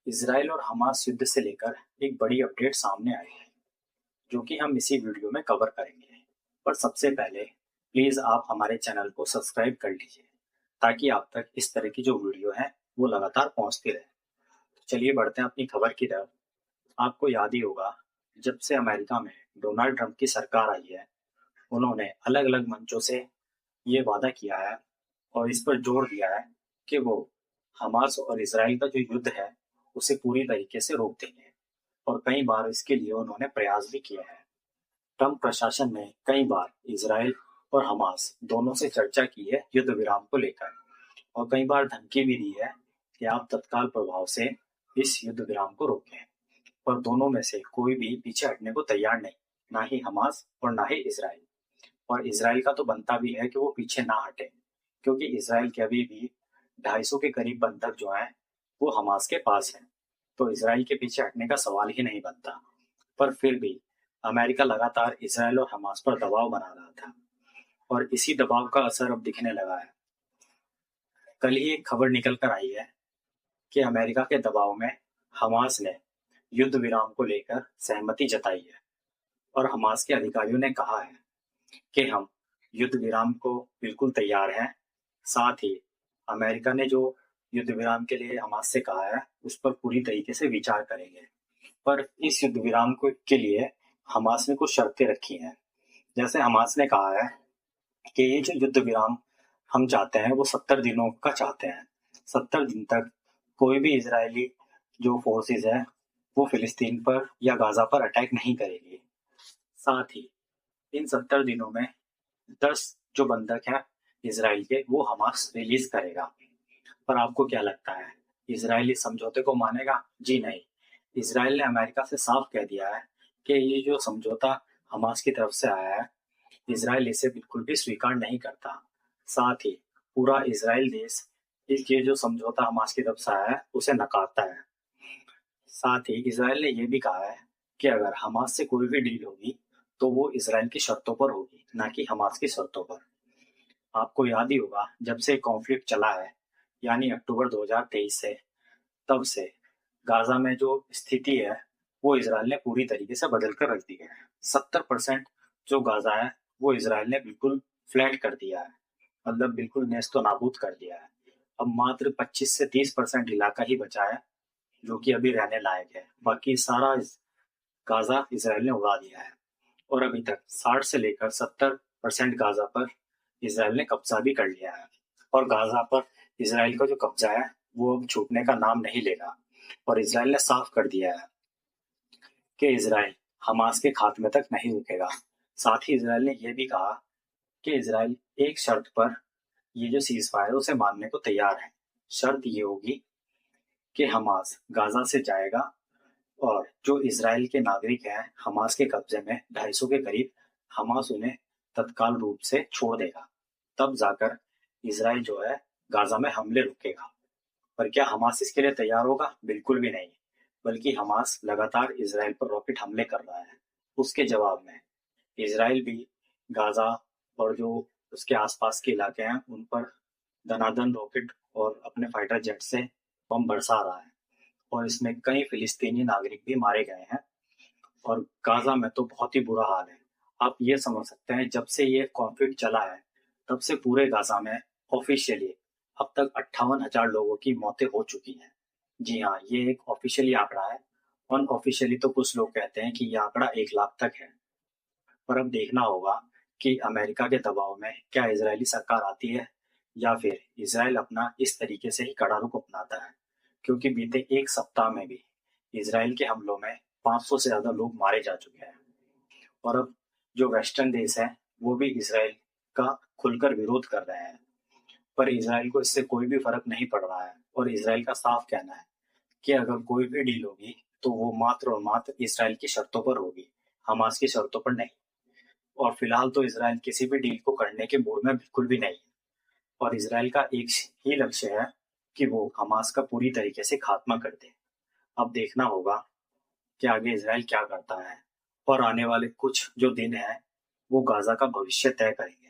Israel और Hamas युद्ध से लेकर एक बड़ी अपडेट सामने आई है, जो कि हम इसी वीडियो में कवर करेंगे। पर सबसे पहले प्लीज आप हमारे चैनल को सब्सक्राइब कर लीजिए, ताकि आप तक इस तरह की जो वीडियो है वो लगातार पहुंचती रहे। तो चलिए बढ़ते हैं अपनी खबर की तरफ। आपको याद ही होगा, जब से अमेरिका में डोनाल्ड ट्रंप की सरकार आई है, उन्होंने अलग अलग मंचों से ये वादा किया है और इस पर जोर दिया है कि वो हमास और इसराइल का जो युद्ध है उसे पूरी तरीके से रोक देंगे, और कई बार इसके लिए उन्होंने प्रयास भी किया है। ट्रंप प्रशासन ने कई बार इसराइल और हमास दोनों से चर्चा की है युद्ध विराम को लेकर, और कई बार धमकी भी दी है कि आप तत्काल प्रभाव से इस युद्ध विराम को रोकें। पर दोनों में से कोई भी पीछे हटने को तैयार नहीं, ना ही हमास और ना ही इसराइल। और इसराइल का तो बनता भी है कि वो पीछे ना हटे, क्योंकि इसराइल के अभी भी 250 के करीब बंधक जो हैं वो हमास के पास हैं, तो इसराइल के पीछे हटने का सवाल ही नहीं बनता। पर फिर भी अमेरिका लगातार इसराइल और हमास पर दबाव बना रहा था, और इसी दबाव का असर अब दिखने लगा है। कल ही एक खबर निकल कर आई है कि अमेरिका के दबाव में हमास ने युद्ध विराम को लेकर सहमति जताई है, और हमास के अधिकारियों ने कहा है कि हम युद्ध विराम को बिल्कुल तैयार हैं। साथ ही अमेरिका ने जो युद्ध विराम के लिए हमास से कहा है उस पर पूरी तरीके से विचार करेंगे। पर इस युद्ध विराम को के लिए हमास ने कुछ शर्तें रखी हैं। जैसे हमास ने कहा है कि ये जो युद्ध विराम हम चाहते हैं वो 70 दिनों का चाहते हैं। 70 दिन तक कोई भी इजरायली जो फोर्सेस है वो फिलिस्तीन पर या गाजा पर अटैक नहीं करेगी। साथ ही इन 70 दिनों में 10 जो बंधक हैं इसराइल के वो हमास रिलीज करेगा। पर आपको क्या लगता है, इसराइल इस समझौते को मानेगा? जी नहीं। इसराइल ने अमेरिका से साफ कह दिया है कि ये जो समझौता हमास की तरफ से आया है, इसराइल इसे बिल्कुल भी स्वीकार नहीं करता। साथ ही पूरा इसराइल देश इस ये जो समझौता हमास की तरफ से आया है उसे नकारता है। साथ ही इसराइल ने यह भी कहा है कि अगर हमास से कोई भी डील होगी तो वो इसराइल की शर्तों पर होगी, ना कि हमास की शर्तों पर। आपको याद ही होगा, जब से कॉन्फ्लिक्ट चला है यानी अक्टूबर 2023 से, तब से गाजा में जो स्थिति है वो इसराइल ने पूरी तरीके से बदल कर रख दी है। 70% जो गाजा है वो इसराइल ने बिल्कुल फ्लैट कर दिया है, मतलब बिल्कुल नेस्तो नाबूद कर दिया है। अब मात्र 25 से 30% इलाका ही बचा है जो कि अभी रहने लायक है। बाकी सारा गाजा इसराइल ने उड़ा दिया है, और अभी तक 60 से लेकर 70% गाजा पर इसराइल ने कब्जा भी कर लिया है। और गाजा पर इसराइल का जो कब्जा है वो अब छूटने का नाम नहीं लेगा, और इसराइल ने साफ कर दिया है कि इसराइल हमास के खात्मे तक नहीं रुकेगा। साथ ही इसराइल ने यह भी कहा कि इसराइल एक शर्त पर ये जो सीज फायर उसे मानने को तैयार है। शर्त ये होगी कि हमास गाजा से जाएगा, और जो इसराइल के नागरिक हैं हमास के कब्जे में 250 के करीब, हमास उन्हें तत्काल रूप से छोड़ देगा। तब जाकर इसराइल जो है गाजा में हमले रुकेगा। पर क्या हमास इसके लिए तैयार होगा? बिल्कुल भी नहीं। बल्कि हमास लगातार इसराइल पर रॉकेट हमले कर रहा है। उसके जवाब में इसराइल भी गाजा और जो उसके आसपास के इलाके हैं उन पर धनाधन रॉकेट और अपने फाइटर जेट से बम बरसा रहा है, और इसमें कई फिलिस्तीनी नागरिक भी मारे गए हैं। और गाजा में तो बहुत ही बुरा हाल है। आप ये समझ सकते हैं, जब से ये कॉन्फ्लिक्ट चला है तब से पूरे गाजा में ऑफिशियली अब तक 58,000 लोगों की मौतें हो चुकी हैं। जी हाँ, ये एक ऑफिशियली आंकड़ा है। अनऑफिशियली तो कुछ लोग कहते हैं कि ये आंकड़ा 1 लाख तक है। पर अब देखना होगा कि अमेरिका के दबाव में क्या इजरायली सरकार आती है, या फिर इसराइल अपना इस तरीके से ही कड़ा रुख अपनाता है। क्योंकि बीते एक सप्ताह में भी इसराइल के हमलों में 500 से ज्यादा लोग मारे जा चुके हैं, और अब जो वेस्टर्न देश है वो भी इसराइल का खुलकर विरोध कर रहे हैं। पर इसराइल को इससे कोई भी फर्क नहीं पड़ रहा है, और इसराइल का साफ कहना है कि अगर कोई भी डील होगी तो वो मात्र और मात्र इसराइल की शर्तों पर होगी, हमास की शर्तों पर नहीं। और फिलहाल तो इसराइल किसी भी डील को करने के मूड में बिल्कुल भी नहीं है, और इसराइल का एक ही लक्ष्य है कि वो हमास का पूरी तरीके से खात्मा कर दे। अब देखना होगा कि आगे इसराइल क्या करता है, और आने वाले कुछ जो दिन हैं वो गाजा का भविष्य तय करेंगे।